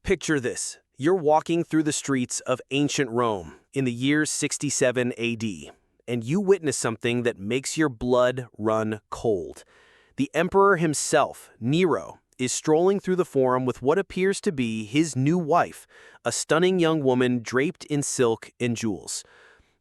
Picture this. You're walking through the streets of ancient Rome in the year 67 AD, and you witness something that makes your blood run cold. The emperor himself, Nero, is strolling through the forum with what appears to be his new wife, a stunning young woman draped in silk and jewels.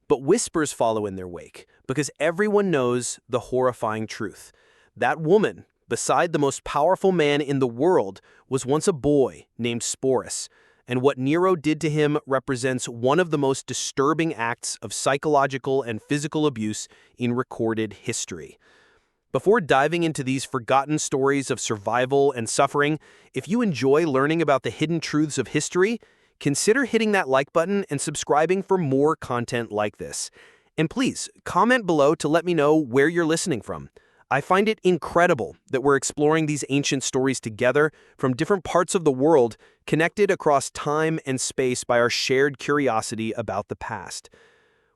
But whispers follow in their wake, because everyone knows the horrifying truth. That woman, beside the most powerful man in the world, was once a boy named Sporus, and what Nero did to him represents one of the most disturbing acts of psychological and physical abuse in recorded history. Before diving into these forgotten stories of survival and suffering, if you enjoy learning about the hidden truths of history, consider hitting that like button and subscribing for more content like this. And please, comment below to let me know where you're listening from. I find it incredible that we're exploring these ancient stories together from different parts of the world, connected across time and space by our shared curiosity about the past.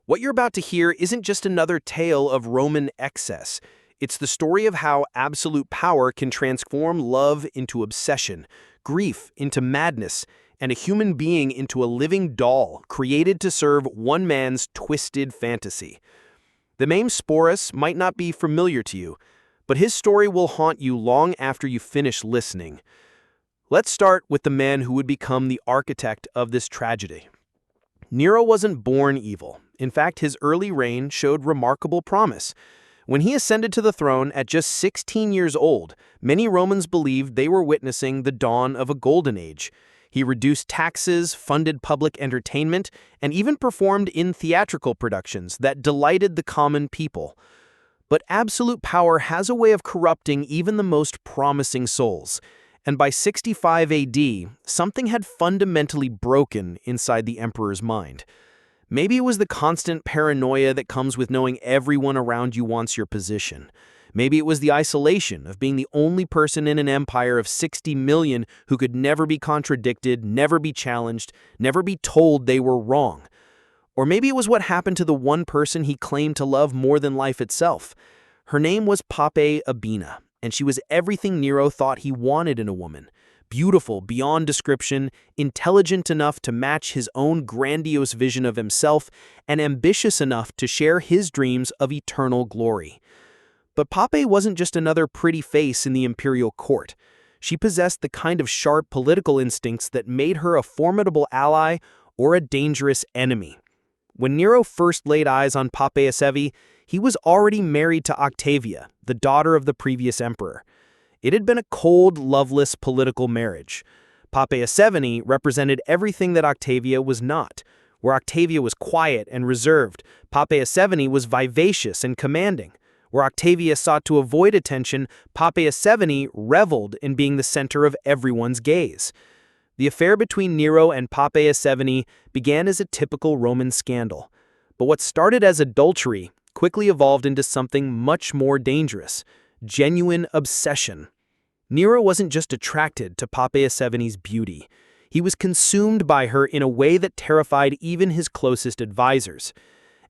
What you're about to hear isn't just another tale of Roman excess. It's the story of how absolute power can transform love into obsession, grief into madness, and a human being into a living doll created to serve one man's twisted fantasy. The name Sporus might not be familiar to you, but his story will haunt you long after you finish listening. Let's start with the man who would become the architect of this tragedy. Nero wasn't born evil. In fact, his early reign showed remarkable promise. When he ascended to the throne at just 16 years old, many Romans believed they were witnessing the dawn of a golden age. He reduced taxes, funded public entertainment, and even performed in theatrical productions that delighted the common people. But absolute power has a way of corrupting even the most promising souls. And by 65 AD, something had fundamentally broken inside the emperor's mind. Maybe it was the constant paranoia that comes with knowing everyone around you wants your position. Maybe it was the isolation of being the only person in an empire of 60 million who could never be contradicted, never be challenged, never be told they were wrong. Or maybe it was what happened to the one person he claimed to love more than life itself. Her name was Pape Abina, and she was everything Nero thought he wanted in a woman. Beautiful beyond description, intelligent enough to match his own grandiose vision of himself, and ambitious enough to share his dreams of eternal glory. But Pape wasn't just another pretty face in the imperial court. She possessed the kind of sharp political instincts that made her a formidable ally or a dangerous enemy. When Nero first laid eyes on Pape Asevi, he was already married to Octavia, the daughter of the previous emperor. It had been a cold, loveless political marriage. Pape Asevi represented everything that Octavia was not. Where Octavia was quiet and reserved, Pape Asevi was vivacious and commanding. Where Octavia sought to avoid attention, Pape Asevi reveled in being the center of everyone's gaze. The affair between Nero and Pape Asevi began as a typical Roman scandal. But what started as adultery quickly evolved into something much more dangerous: genuine obsession. Nero wasn't just attracted to Pape Asevi's beauty. He was consumed by her in a way that terrified even his closest advisors.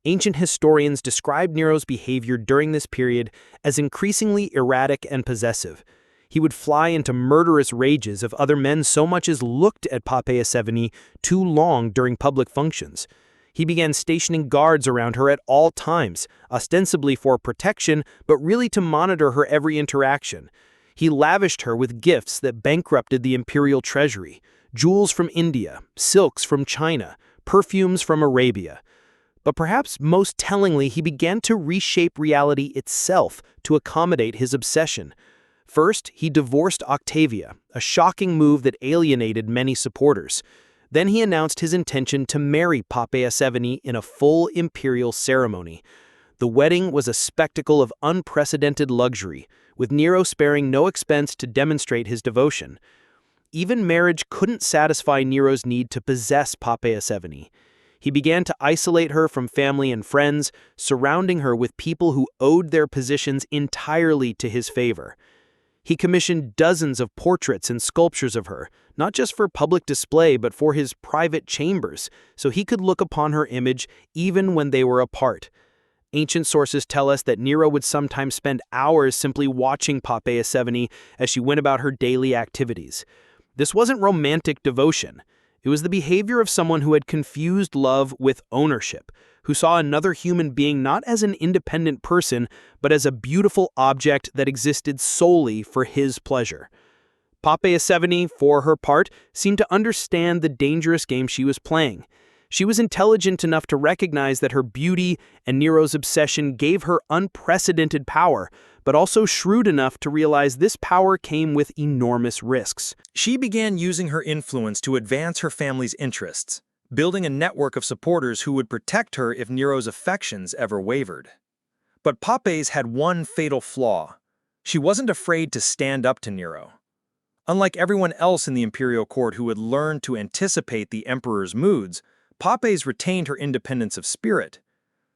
Ancient historians describe Nero's behavior during this period as increasingly erratic and possessive. He would fly into murderous rages if other men so much as looked at Pape Asevi too long during public functions. He began stationing guards around her at all times, ostensibly for protection, but really to monitor her every interaction. He lavished her with gifts that bankrupted the imperial treasury: jewels from India, silks from China, perfumes from Arabia. But perhaps most tellingly, he began to reshape reality itself to accommodate his obsession. First, he divorced Octavia, a shocking move that alienated many supporters. Then he announced his intention to marry Pape Asevi in a full imperial ceremony. The wedding was a spectacle of unprecedented luxury, with Nero sparing no expense to demonstrate his devotion. Even marriage couldn't satisfy Nero's need to possess Pape Asevi. He began to isolate her from family and friends, surrounding her with people who owed their positions entirely to his favor. He commissioned dozens of portraits and sculptures of her, not just for public display but for his private chambers, so he could look upon her image even when they were apart. Ancient sources tell us that Nero would sometimes spend hours simply watching Pape Asevi as she went about her daily activities. This wasn't romantic devotion. It was the behavior of someone who had confused love with ownership, who saw another human being not as an independent person, but as a beautiful object that existed solely for his pleasure. Poppaea 70, for her part, seemed to understand the dangerous game she was playing. She was intelligent enough to recognize that her beauty and Nero's obsession gave her unprecedented power, but also shrewd enough to realize this power came with enormous risks. She began using her influence to advance her family's interests, building a network of supporters who would protect her if Nero's affections ever wavered. But Poppaea's had one fatal flaw. She wasn't afraid to stand up to Nero. Unlike everyone else in the imperial court who had learned to anticipate the emperor's moods, Poppaea's retained her independence of spirit.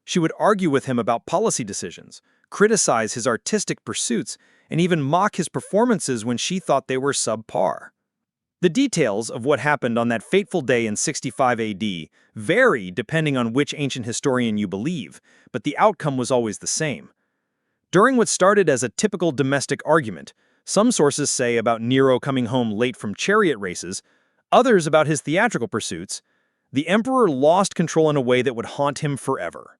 She would argue with him about policy decisions, criticize his artistic pursuits, and even mock his performances when she thought they were subpar. The details of what happened on that fateful day in 65 AD vary depending on which ancient historian you believe, but the outcome was always the same. During what started as a typical domestic argument, some sources say about Nero coming home late from chariot races, others about his theatrical pursuits, the emperor lost control in a way that would haunt him forever.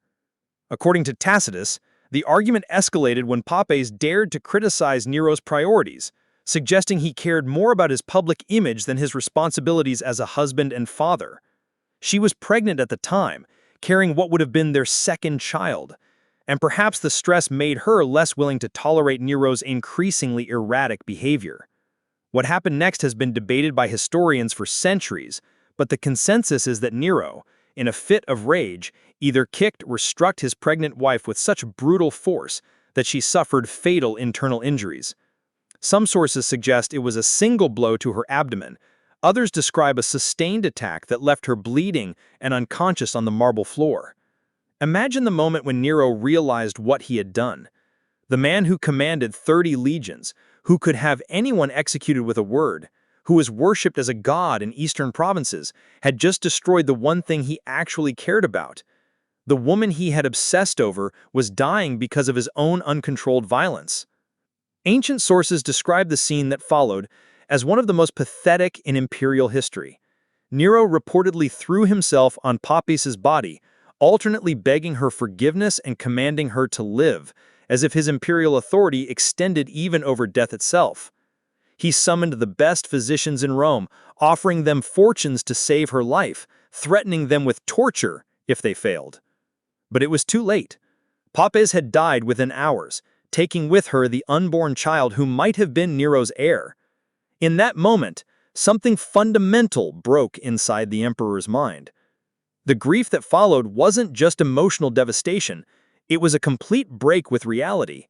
According to Tacitus, the argument escalated when Poppaea dared to criticize Nero's priorities, suggesting he cared more about his public image than his responsibilities as a husband and father. She was pregnant at the time, carrying what would have been their second child, and perhaps the stress made her less willing to tolerate Nero's increasingly erratic behavior. What happened next has been debated by historians for centuries, but the consensus is that Nero, in a fit of rage, either kicked or struck his pregnant wife with such brutal force that she suffered fatal internal injuries. Some sources suggest it was a single blow to her abdomen. Others describe a sustained attack that left her bleeding and unconscious on the marble floor. Imagine the moment when Nero realized what he had done. The man who commanded 30 legions, who could have anyone executed with a word, who was worshipped as a god in eastern provinces, had just destroyed the one thing he actually cared about. The woman he had obsessed over was dying because of his own uncontrolled violence. Ancient sources describe the scene that followed as one of the most pathetic in imperial history. Nero reportedly threw himself on Poppaea's body, alternately begging her forgiveness and commanding her to live, as if his imperial authority extended even over death itself. He summoned the best physicians in Rome, offering them fortunes to save her life, threatening them with torture if they failed. But it was too late. Poppaea had died within hours, taking with her the unborn child who might have been Nero's heir. In that moment, something fundamental broke inside the emperor's mind. The grief that followed wasn't just emotional devastation, it was a complete break with reality.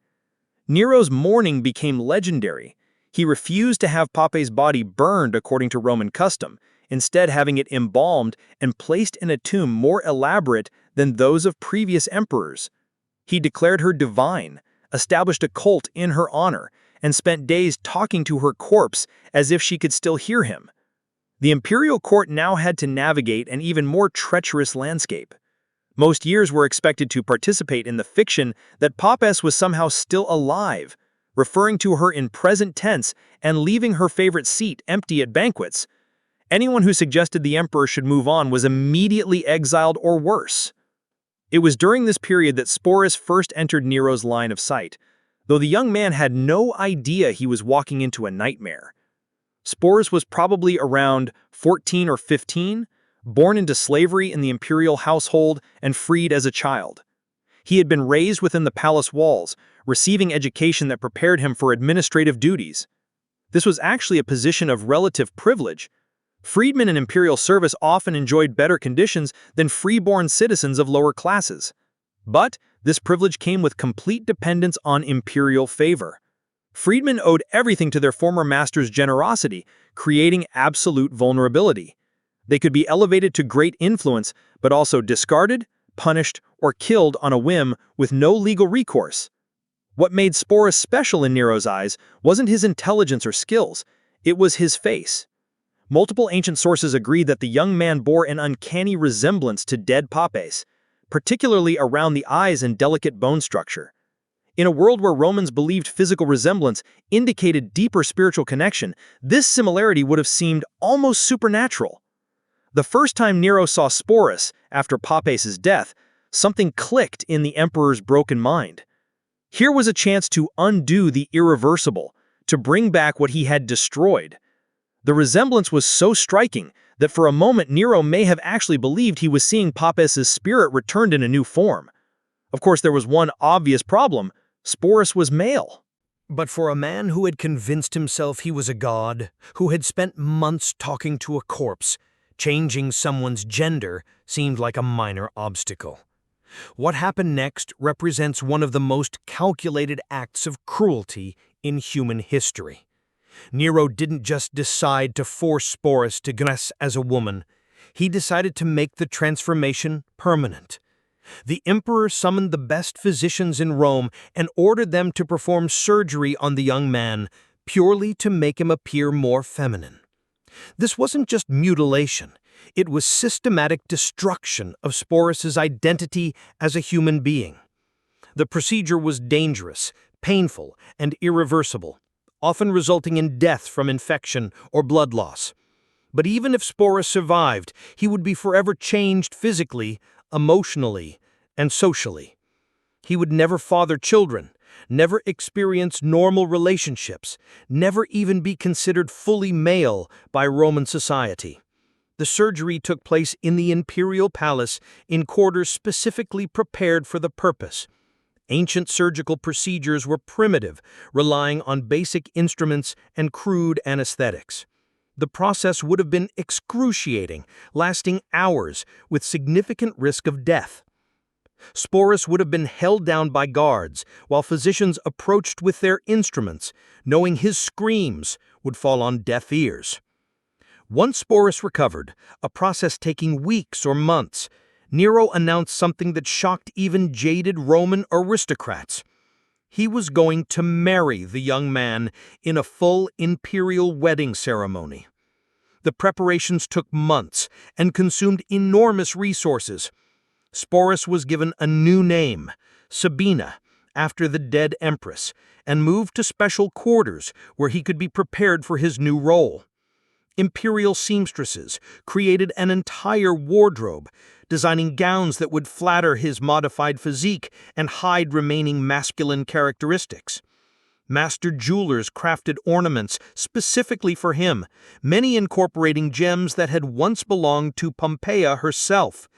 Nero's mourning became legendary. He refused to have Poppaea's body burned according to Roman custom, instead having it embalmed and placed in a tomb more elaborate than those of previous emperors. He declared her divine, established a cult in her honor, and spent days talking to her corpse as if she could still hear him. The imperial court now had to navigate an even more treacherous landscape. Most years were expected to participate in the fiction that Poppaea was somehow still alive, referring to her in present tense and leaving her favorite seat empty at banquets. Anyone who suggested the emperor should move on was immediately exiled or worse. It was during this period that Sporus first entered Nero's line of sight, though the young man had no idea he was walking into a nightmare. Sporus was probably around 14 or 15, born into slavery in the imperial household and freed as a child. He had been raised within the palace walls, receiving education that prepared him for administrative duties. This was actually a position of relative privilege. Freedmen in imperial service often enjoyed better conditions than freeborn citizens of lower classes. But this privilege came with complete dependence on imperial favor. Freedmen owed everything to their former master's generosity, creating absolute vulnerability. They could be elevated to great influence, but also discarded, punished, or killed on a whim with no legal recourse. What made Sporus special in Nero's eyes wasn't his intelligence or skills, it was his face. Multiple ancient sources agree that the young man bore an uncanny resemblance to dead Poppaea, particularly around the eyes and delicate bone structure. In a world where Romans believed physical resemblance indicated deeper spiritual connection, this similarity would have seemed almost supernatural. The first time Nero saw Sporus, after Pappes' death, something clicked in the emperor's broken mind. Here was a chance to undo the irreversible, to bring back what he had destroyed. The resemblance was so striking that for a moment Nero may have actually believed he was seeing Pappes' spirit returned in a new form. Of course, there was one obvious problem. Sporus was male. But for a man who had convinced himself he was a god, who had spent months talking to a corpse, changing someone's gender seemed like a minor obstacle. What happened next represents one of the most calculated acts of cruelty in human history. Nero didn't just decide to force Sporus to dress as a woman. He decided to make the transformation permanent. The emperor summoned the best physicians in Rome and ordered them to perform surgery on the young man, purely to make him appear more feminine. This wasn't just mutilation. It was systematic destruction of Sporus's identity as a human being. The procedure was dangerous, painful, and irreversible, often resulting in death from infection or blood loss. But even if Sporus survived, he would be forever changed physically, emotionally, and socially. He would never father children, never experience normal relationships, never even be considered fully male by Roman society. The surgery took place in the imperial palace in quarters specifically prepared for the purpose. Ancient surgical procedures were primitive, relying on basic instruments and crude anesthetics. The process would have been excruciating, lasting hours, with significant risk of death. Sporus would have been held down by guards, while physicians approached with their instruments, knowing his screams would fall on deaf ears. Once Sporus recovered, a process taking weeks or months, Nero announced something that shocked even jaded Roman aristocrats. He was going to marry the young man in a full imperial wedding ceremony. The preparations took months and consumed enormous resources. Sporus was given a new name, Sabina, after the dead empress, and moved to special quarters where he could be prepared for his new role. Imperial seamstresses created an entire wardrobe, designing gowns that would flatter his modified physique and hide remaining masculine characteristics. Master jewelers crafted ornaments specifically for him, many incorporating gems that had once belonged to Pompeia herself.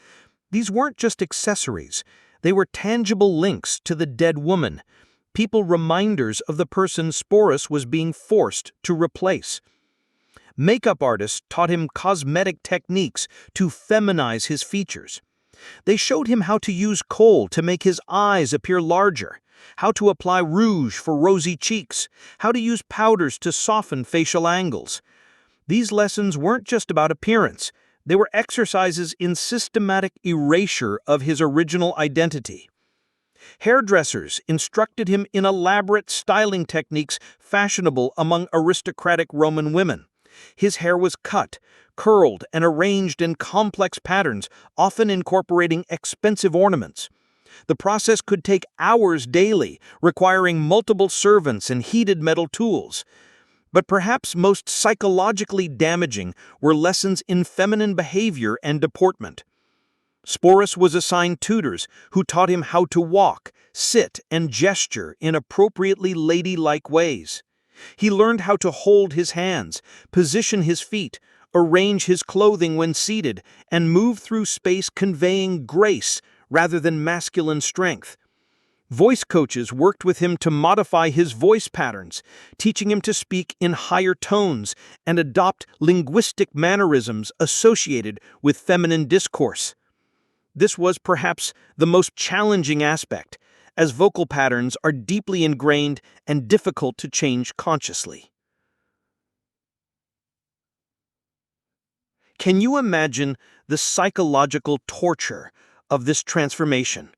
These weren't just accessories, they were tangible links to the dead woman, people reminders of the person Sporus was being forced to replace. Makeup artists taught him cosmetic techniques to feminize his features. They showed him how to use kohl to make his eyes appear larger, how to apply rouge for rosy cheeks, how to use powders to soften facial angles. These lessons weren't just about appearance. They were exercises in systematic erasure of his original identity. Hairdressers instructed him in elaborate styling techniques fashionable among aristocratic Roman women. His hair was cut, curled, and arranged in complex patterns, often incorporating expensive ornaments. The process could take hours daily, requiring multiple servants and heated metal tools. But perhaps most psychologically damaging were lessons in feminine behavior and deportment. Sporus was assigned tutors who taught him how to walk, sit, and gesture in appropriately ladylike ways. He learned how to hold his hands, position his feet, arrange his clothing when seated, and move through space conveying grace rather than masculine strength. Voice coaches worked with him to modify his voice patterns, teaching him to speak in higher tones and adopt linguistic mannerisms associated with feminine discourse. This was perhaps the most challenging aspect, as vocal patterns are deeply ingrained and difficult to change consciously. Can you imagine the psychological torture of this transformation?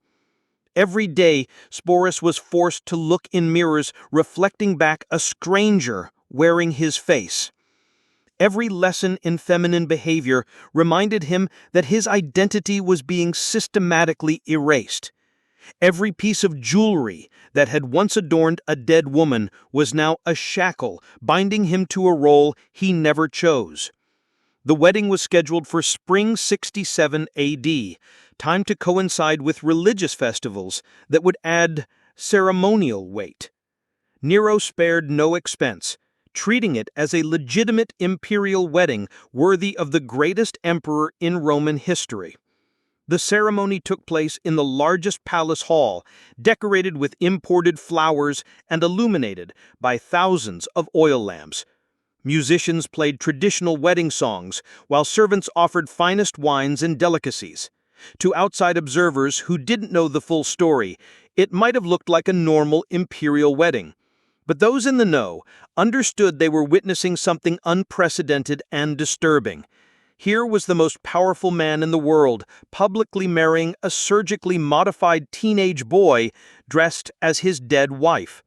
Every day, Sporus was forced to look in mirrors reflecting back a stranger wearing his face. Every lesson in feminine behavior reminded him that his identity was being systematically erased. Every piece of jewelry that had once adorned a dead woman was now a shackle, binding him to a role he never chose. The wedding was scheduled for spring 67 AD, timed to coincide with religious festivals that would add ceremonial weight. Nero spared no expense, treating it as a legitimate imperial wedding worthy of the greatest emperor in Roman history. The ceremony took place in the largest palace hall, decorated with imported flowers and illuminated by thousands of oil lamps. Musicians played traditional wedding songs, while servants offered finest wines and delicacies. To outside observers who didn't know the full story, it might have looked like a normal imperial wedding. But those in the know understood they were witnessing something unprecedented and disturbing. Here was the most powerful man in the world, publicly marrying a surgically modified teenage boy dressed as his dead wife.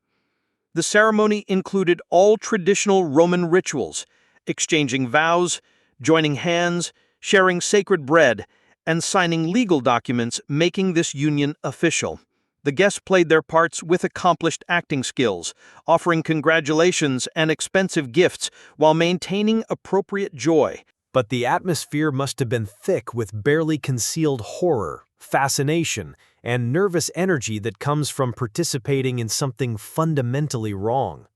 The ceremony included all traditional Roman rituals, exchanging vows, joining hands, sharing sacred bread, and signing legal documents making this union official. The guests played their parts with accomplished acting skills, offering congratulations and expensive gifts while maintaining appropriate joy. But the atmosphere must have been thick with barely concealed horror, fascination, and nervous energy that comes from participating in something fundamentally wrong.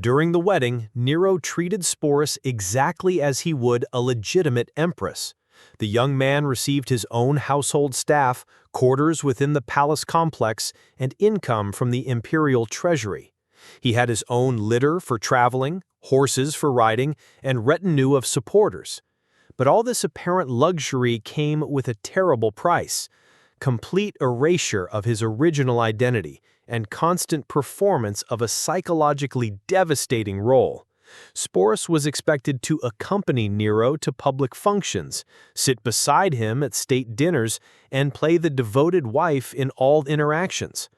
During the wedding, Nero treated Sporus exactly as he would a legitimate empress. The young man received his own household staff, quarters within the palace complex, and income from the imperial treasury. He had his own litter for traveling, horses for riding, and retinue of supporters. But all this apparent luxury came with a terrible price: complete erasure of his original identity and constant performance of a psychologically devastating role. Sporus was expected to accompany Nero to public functions, sit beside him at state dinners, and play the devoted wife in all interactions.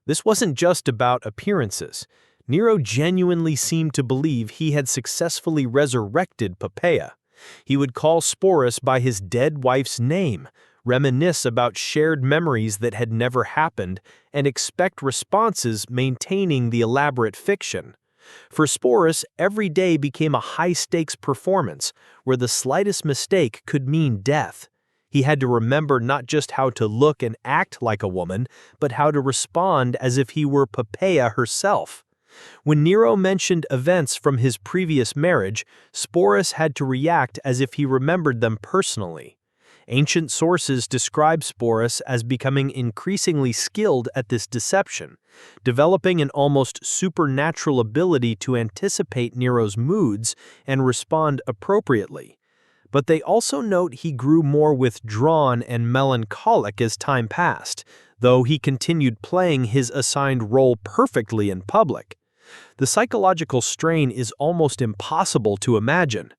This wasn't just about appearances. Nero genuinely seemed to believe he had successfully resurrected Poppaea. He would call Sporus by his dead wife's name, reminisce about shared memories that had never happened, and expect responses maintaining the elaborate fiction. For Sporus, every day became a high-stakes performance where the slightest mistake could mean death. He had to remember not just how to look and act like a woman, but how to respond as if he were Poppaea herself. When Nero mentioned events from his previous marriage, Sporus had to react as if he remembered them personally. Ancient sources describe Sporus as becoming increasingly skilled at this deception, developing an almost supernatural ability to anticipate Nero's moods and respond appropriately. But they also note he grew more withdrawn and melancholic as time passed, though he continued playing his assigned role perfectly in public. The psychological strain is almost impossible to imagine.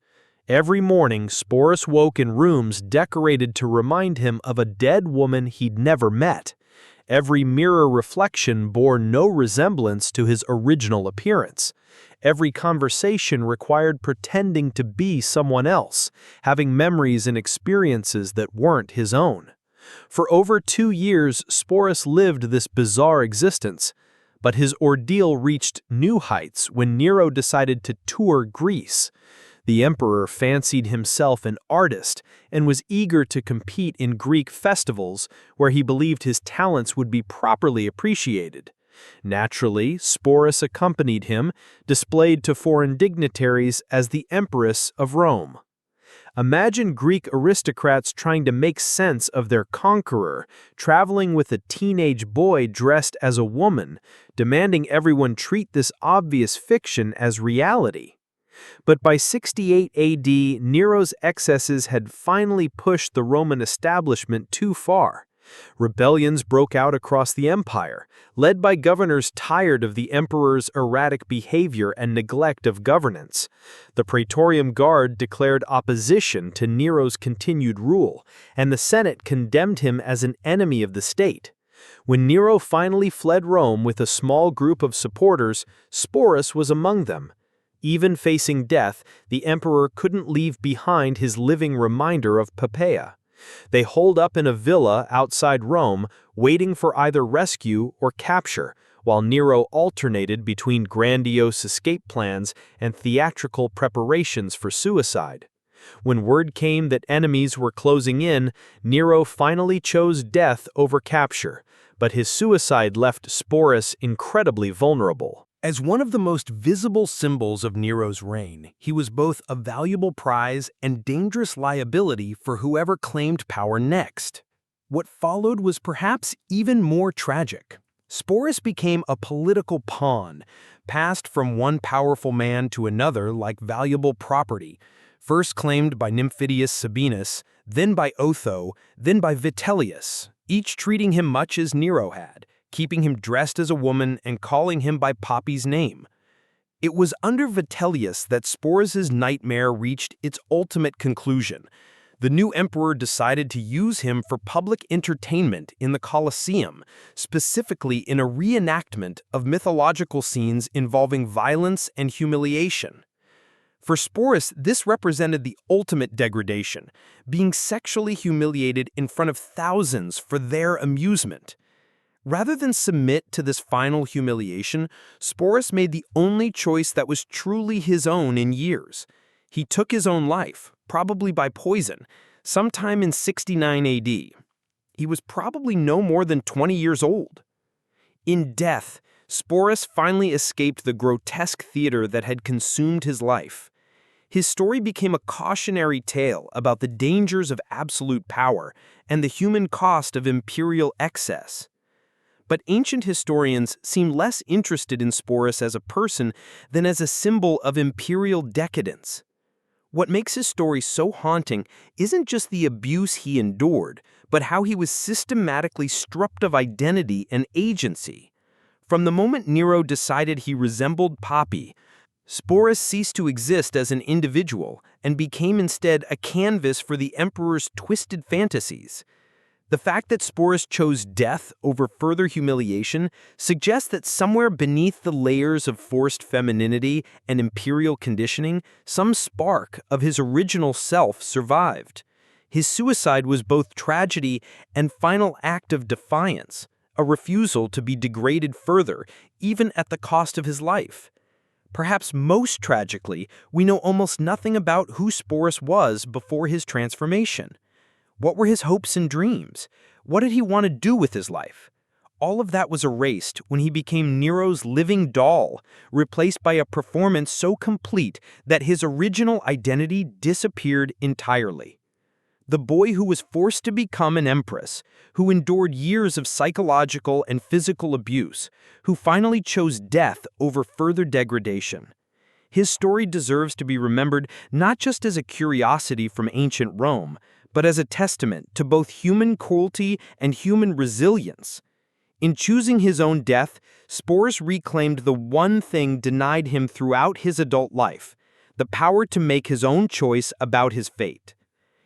Every morning, Sporus woke in rooms decorated to remind him of a dead woman he'd never met. Every mirror reflection bore no resemblance to his original appearance. Every conversation required pretending to be someone else, having memories and experiences that weren't his own. For over 2 years, Sporus lived this bizarre existence. But his ordeal reached new heights when Nero decided to tour Greece. The emperor fancied himself an artist and was eager to compete in Greek festivals where he believed his talents would be properly appreciated. Naturally, Sporus accompanied him, displayed to foreign dignitaries as the Empress of Rome. Imagine Greek aristocrats trying to make sense of their conqueror, traveling with a teenage boy dressed as a woman, demanding everyone treat this obvious fiction as reality. But by 68 AD, Nero's excesses had finally pushed the Roman establishment too far. Rebellions broke out across the empire, led by governors tired of the emperor's erratic behavior and neglect of governance. The Praetorian Guard declared opposition to Nero's continued rule, and the Senate condemned him as an enemy of the state. When Nero finally fled Rome with a small group of supporters, Sporus was among them. Even facing death, the emperor couldn't leave behind his living reminder of Poppaea. They holed up in a villa outside Rome, waiting for either rescue or capture, while Nero alternated between grandiose escape plans and theatrical preparations for suicide. When word came that enemies were closing in, Nero finally chose death over capture, but his suicide left Sporus incredibly vulnerable. As one of the most visible symbols of Nero's reign, he was both a valuable prize and dangerous liability for whoever claimed power next. What followed was perhaps even more tragic. Sporus became a political pawn, passed from one powerful man to another like valuable property, first claimed by Nymphidius Sabinus, then by Otho, then by Vitellius, each treating him much as Nero had, keeping him dressed as a woman and calling him by Poppy's name. It was under Vitellius that Sporus's nightmare reached its ultimate conclusion. The new emperor decided to use him for public entertainment in the Colosseum, specifically in a reenactment of mythological scenes involving violence and humiliation. For Sporus, this represented the ultimate degradation, being sexually humiliated in front of thousands for their amusement. Rather than submit to this final humiliation, Sporus made the only choice that was truly his own in years. He took his own life, probably by poison, sometime in 69 AD. He was probably no more than 20 years old. In death, Sporus finally escaped the grotesque theater that had consumed his life. His story became a cautionary tale about the dangers of absolute power and the human cost of imperial excess. But ancient historians seem less interested in Sporus as a person than as a symbol of imperial decadence. What makes his story so haunting isn't just the abuse he endured, but how he was systematically stripped of identity and agency. From the moment Nero decided he resembled Poppy, Sporus ceased to exist as an individual and became instead a canvas for the emperor's twisted fantasies. The fact that Sporus chose death over further humiliation suggests that somewhere beneath the layers of forced femininity and imperial conditioning, some spark of his original self survived. His suicide was both tragedy and final act of defiance, a refusal to be degraded further, even at the cost of his life. Perhaps most tragically, we know almost nothing about who Sporus was before his transformation. What were his hopes and dreams? What did he want to do with his life? All of that was erased when he became Nero's living doll, replaced by a performance so complete that his original identity disappeared entirely. The boy who was forced to become an empress, who endured years of psychological and physical abuse, who finally chose death over further degradation. His story deserves to be remembered not just as a curiosity from ancient Rome, but as a testament to both human cruelty and human resilience. In choosing his own death, Sporus reclaimed the one thing denied him throughout his adult life, the power to make his own choice about his fate.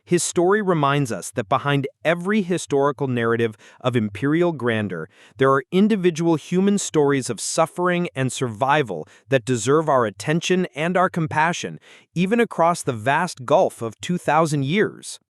His story reminds us that behind every historical narrative of imperial grandeur, there are individual human stories of suffering and survival that deserve our attention and our compassion, even across the vast gulf of 2,000 years.